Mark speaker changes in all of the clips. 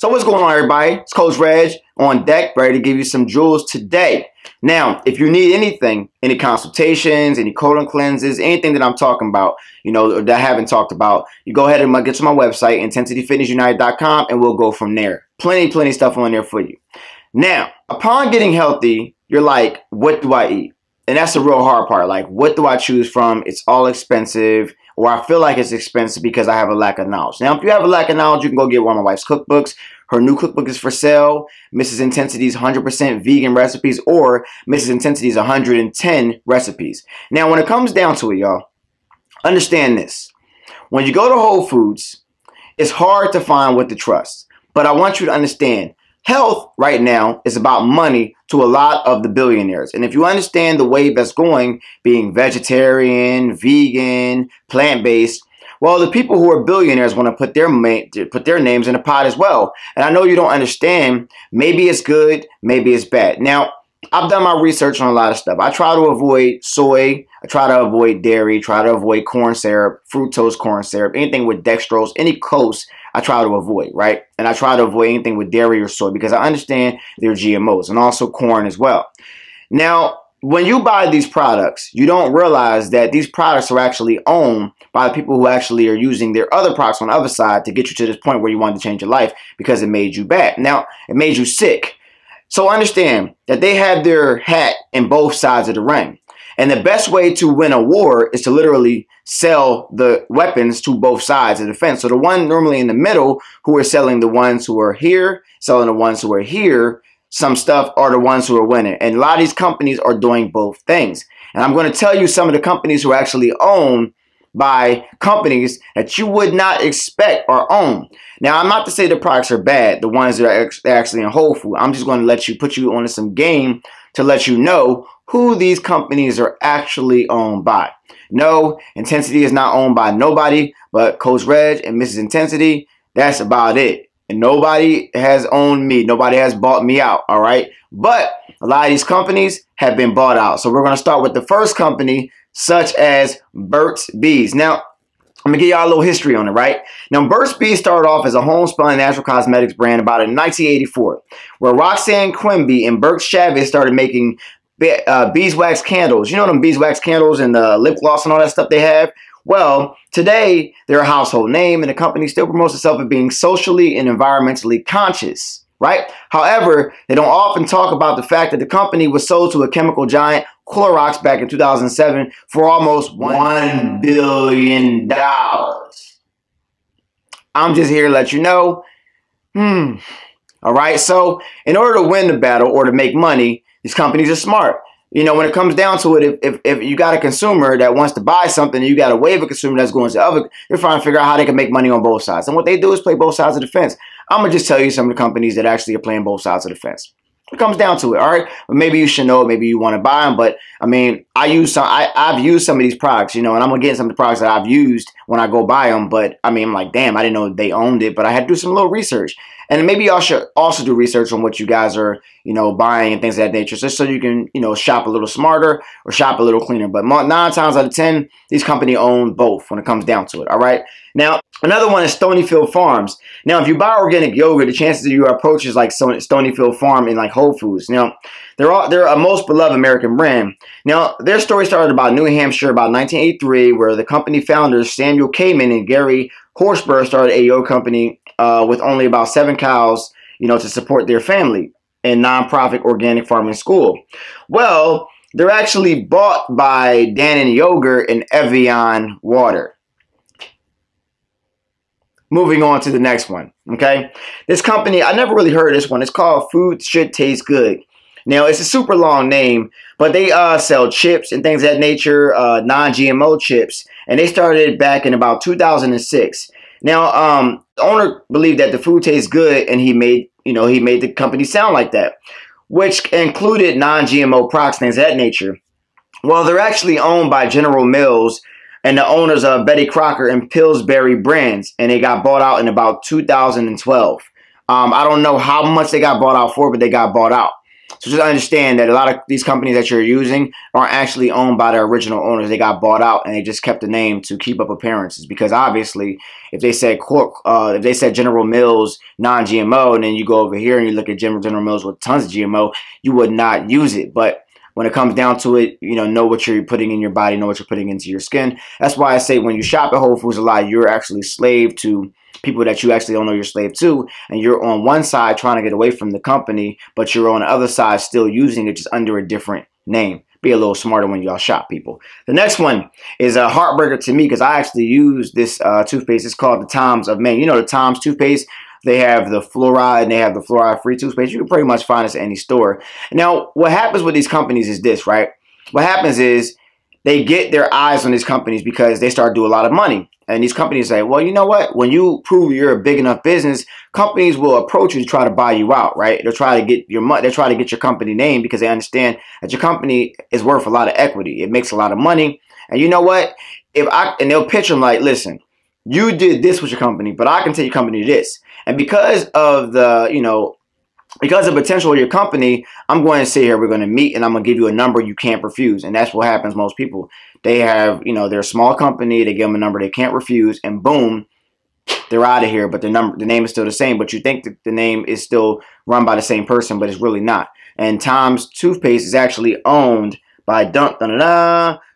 Speaker 1: So what's going on, everybody? It's Coach Reg on deck, ready to give you some jewels today. Now, if you need anything, any consultations, any colon cleanses, anything that I'm talking about, that I haven't talked about, you go ahead and get to my website, IntensityFitnessUnited.com, and we'll go from there. Plenty stuff on there for you. Now, upon getting healthy, you're like, what do I eat? And that's the real hard part. Like, what do I choose from? It's all expensive, or I feel like it's expensive because I have a lack of knowledge. Now, if you have a lack of knowledge, you can go get one of my wife's cookbooks. Her new cookbook is for sale. Mrs. In10sity's 100% vegan recipes, or Mrs. In10sity's 110 recipes. Now, when it comes down to it, y'all, understand this. When you go to Wholefoods, it's hard to find what to trust. But I want you to understand, health right now is about money to a lot of the billionaires. And if you understand the wave that's going, being vegetarian, vegan, plant-based, well, the people who are billionaires want to put their names in the pot as well. And I know you don't understand. Maybe it's good, maybe it's bad. Now, I've done my research on a lot of stuff. I try to avoid soy. I try to avoid dairy. Try to avoid corn syrup, fructose corn syrup, anything with dextrose, any close, I try to avoid, right? And I try to avoid anything with dairy or soy because I understand they're GMOs, and also corn as well. Now, when you buy these products, you don't realize that these products are actually owned by the people who actually are using their other products on the other side to get you to this point where you wanted to change your life because it made you bad. Now, it made you sick. So understand that they have their hat in both sides of the ring. And the best way to win a war is to literally sell the weapons to both sides of the fence. So the one normally in the middle who are selling the ones who are here, selling the ones who are here, some stuff are the ones who are winning. And a lot of these companies are doing both things. And I'm going to tell you some of the companies who are actually owned by companies that you would not expect are owned. Now, I'm not to say the products are bad, the ones that are actually in Whole Foods. I'm just going to put you on some game to let you know who these companies are actually owned by. No, Intensity is not owned by nobody but Coach Reg and Mrs. In10sity. That's about it. And nobody has owned me. Nobody has bought me out, all right? But a lot of these companies have been bought out. So we're going to start with the first company, such as Burt's Bees. Now, I'm going to give y'all a little history on it, right? Now, Burt's Bees started off as a homespun natural cosmetics brand about in 1984, where Roxanne Quimby and Burt Chavez started making beeswax candles. You know them beeswax candles and the lip gloss and all that stuff they have? Well, today, they're a household name, and the company still promotes itself as being socially and environmentally conscious, right? However, they don't often talk about the fact that the company was sold to a chemical giant, Clorox, back in 2007 for almost $1 billion. I'm just here to let you know. All right, so in order to win the battle or to make money, these companies are smart. When it comes down to it, if you got a consumer that wants to buy something and you got a wave of consumer that's going to other, they're trying to figure out how they can make money on both sides. And what they do is play both sides of the fence. I'm going to just tell you some of the companies that actually are playing both sides of the fence. It comes down to it, all right? But maybe you should know, maybe you want to buy them. But I mean, I've used some of these products, and I'm gonna get some of the products that I've used when I go buy them. But I mean, I'm like, damn, I didn't know they owned it, but I had to do some little research. And maybe y'all should also do research on what you guys are, buying and things of that nature, just so you can, shop a little smarter or shop a little cleaner. But 9 times out of 10, these companies own both when it comes down to it, all right? Now, another one is Stonyfield Farms. Now, if you buy organic yogurt, the chances of you approach is like Stonyfield Farm in like Whole Foods. Now, they're a most beloved American brand. Now, their story started about New Hampshire about 1983, where the company founders Samuel Kamen and Gary Horsburgh started a yogurt company with only about 7 cows, to support their family and nonprofit organic farming school. Well, they're actually bought by Dannon Yogurt and Evian Water. Moving on to the next one, okay? This company, I never really heard of this one. It's called Food Should Taste Good. Now, it's a super long name, but they sell chips and things of that nature, non-GMO chips, and they started back in about 2006. Now, the owner believed that the food tastes good, and he made the company sound like that, which included non-GMO products, things of that nature. Well, they're actually owned by General Mills, and the owners are Betty Crocker and Pillsbury brands, and they got bought out in about 2012. I don't know how much they got bought out for, but they got bought out. So just understand that a lot of these companies that you're using aren't actually owned by their original owners. They got bought out and they just kept the name to keep up appearances. Because obviously, if they said General Mills non-GMO, and then you go over here and you look at General Mills with tons of GMO, you would not use it. But when it comes down to it, know what you're putting in your body, know what you're putting into your skin. That's why I say when you shop at Whole Foods a lot, you're actually slave to people that you actually don't know you're slave to, and you're on one side trying to get away from the company, but you're on the other side still using it just under a different name. Be a little smarter when y'all shop, people. The next one is a heartbreaker to me because I actually use this toothpaste. It's called the Tom's of Maine. The Tom's toothpaste. They have the fluoride and they have the fluoride-free toothpaste. You can pretty much find this at any store. Now, what happens with these companies is this, right? What happens is they get their eyes on these companies because they start doing a lot of money. And these companies say, well, you know what? When you prove you're a big enough business, companies will approach you to try to buy you out, right? They'll try to get your money. They'll try to get your company name because they understand that your company is worth a lot of equity. It makes a lot of money. And you know what? And they'll pitch them like, listen, you did this with your company, but I can tell your company this. And because of the, because of potential of your company, I'm going to sit here, we're going to meet, and I'm going to give you a number you can't refuse. And that's what happens most people. They have, they're a small company, they give them a number they can't refuse, and boom, they're out of here. But the name is still the same, but you think that the name is still run by the same person, but it's really not. And Tom's toothpaste is actually owned by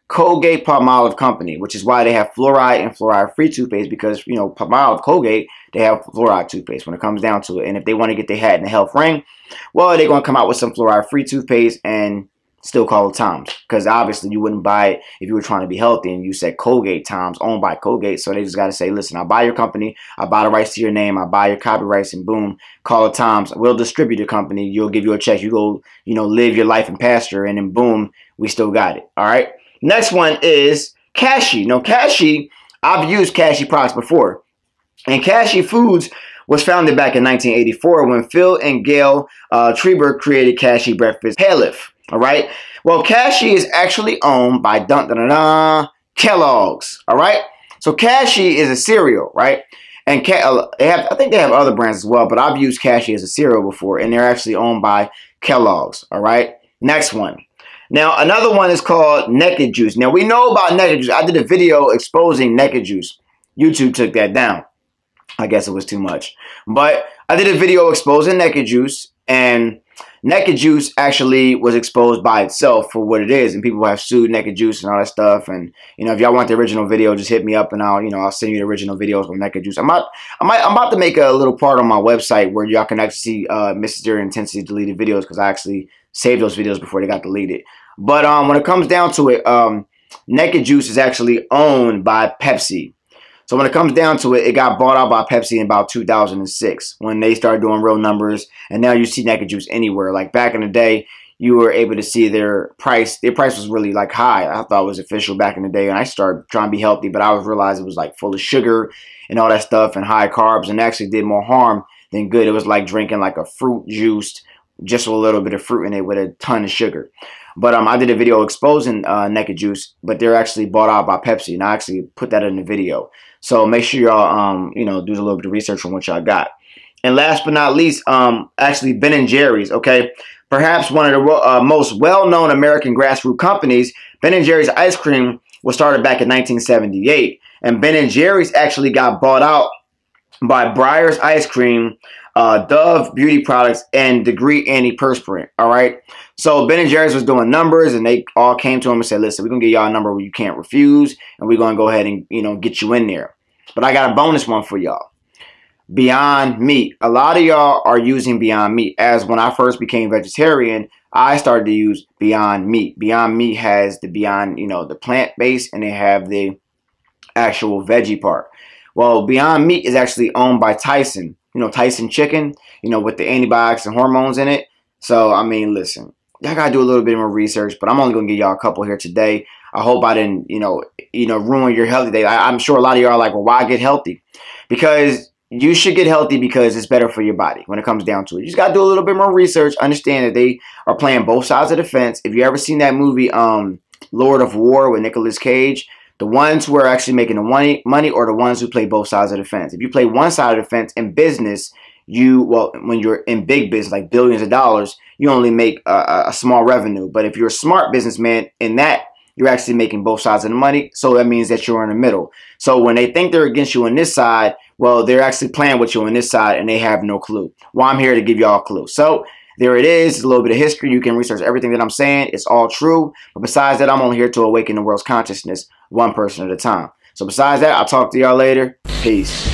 Speaker 1: Colgate Palmolive Company, which is why they have fluoride and fluoride-free toothpaste, because, Palmolive, Colgate, they have fluoride toothpaste when it comes down to it. And if they want to get their hat in the health ring, well, they're going to come out with some fluoride-free toothpaste and still call it Tom's, because obviously you wouldn't buy it if you were trying to be healthy and you said Colgate, Tom's, owned by Colgate. So they just got to say, listen, I buy your company, I buy the rights to your name, I buy your copyrights, and boom, call it Tom's. We'll distribute the company. You'll give you a check. You go, live your life in pasture, and then boom, we still got it. All right. Next one is Kashi. Now, Kashi, I've used Kashi products before. And Kashi Foods was founded back in 1984 when Phil and Gail Treber created Kashi Breakfast Palif. All right. Well, Kashi is actually owned by Kellogg's. All right. So Kashi is a cereal, right? And I think they have other brands as well, but I've used Kashi as a cereal before, and they're actually owned by Kellogg's. All right. Next one. Now, another one is called Naked Juice. Now, we know about Naked Juice. I did a video exposing Naked Juice. YouTube took that down. I guess it was too much. But I did a video exposing Naked Juice, and Naked Juice actually was exposed by itself for what it is, and people have sued Naked Juice and all that stuff. And if y'all want the original video, just hit me up, and I'll send you the original videos from Naked Juice. I'm about to make a little part on my website where y'all can actually see Mrs In10sity deleted videos, because I actually saved those videos before they got deleted. But when it comes down to it, Naked Juice is actually owned by Pepsi. So when it comes down to it, it got bought out by Pepsi in about 2006 when they started doing real numbers. And now you see Naked Juice anywhere. Like back in the day, you were able to see their price. Their price was really like high. I thought it was official back in the day. And I started trying to be healthy, but I realized it was like full of sugar and all that stuff and high carbs, and actually did more harm than good. It was like drinking like a fruit juice, just a little bit of fruit in it with a ton of sugar. But I did a video exposing Naked Juice, but they're actually bought out by Pepsi, and I actually put that in the video. So make sure y'all do a little bit of research on what y'all got. And last but not least, actually Ben & Jerry's. Okay, perhaps one of the most well-known American grassroots companies. Ben & Jerry's ice cream was started back in 1978, and Ben & Jerry's actually got bought out by Breyers Ice Cream, Dove Beauty Products, and Degree Antiperspirant. All right. So Ben & Jerry's was doing numbers, and they all came to him and said, listen, we're going to get y'all a number where you can't refuse, and we're going to go ahead and, get you in there. But I got a bonus one for y'all. Beyond Meat. A lot of y'all are using Beyond Meat. As when I first became vegetarian, I started to use Beyond Meat. Beyond Meat has the Beyond, the plant-based, and they have the actual veggie part. Well, Beyond Meat is actually owned by Tyson. Tyson chicken, with the antibiotics and hormones in it. So, I mean, listen, y'all got to do a little bit more research, but I'm only going to give y'all a couple here today. I hope I didn't, ruin your healthy day. I'm sure a lot of y'all are like, well, why get healthy? Because you should get healthy because it's better for your body when it comes down to it. You just got to do a little bit more research. Understand that they are playing both sides of the fence. If you ever seen that movie, Lord of War with Nicolas Cage, the ones who are actually making the money are the ones who play both sides of the fence. If you play one side of the fence in business, when you're in big business, like billions of dollars, you only make a small revenue. But if you're a smart businessman in that, you're actually making both sides of the money. So that means that you're in the middle. So when they think they're against you on this side, well, they're actually playing with you on this side and they have no clue. Well, I'm here to give y'all a clue. So there it is. It's a little bit of history. You can research everything that I'm saying. It's all true. But besides that, I'm only here to awaken the world's consciousness one person at a time. So besides that, I'll talk to y'all later. Peace.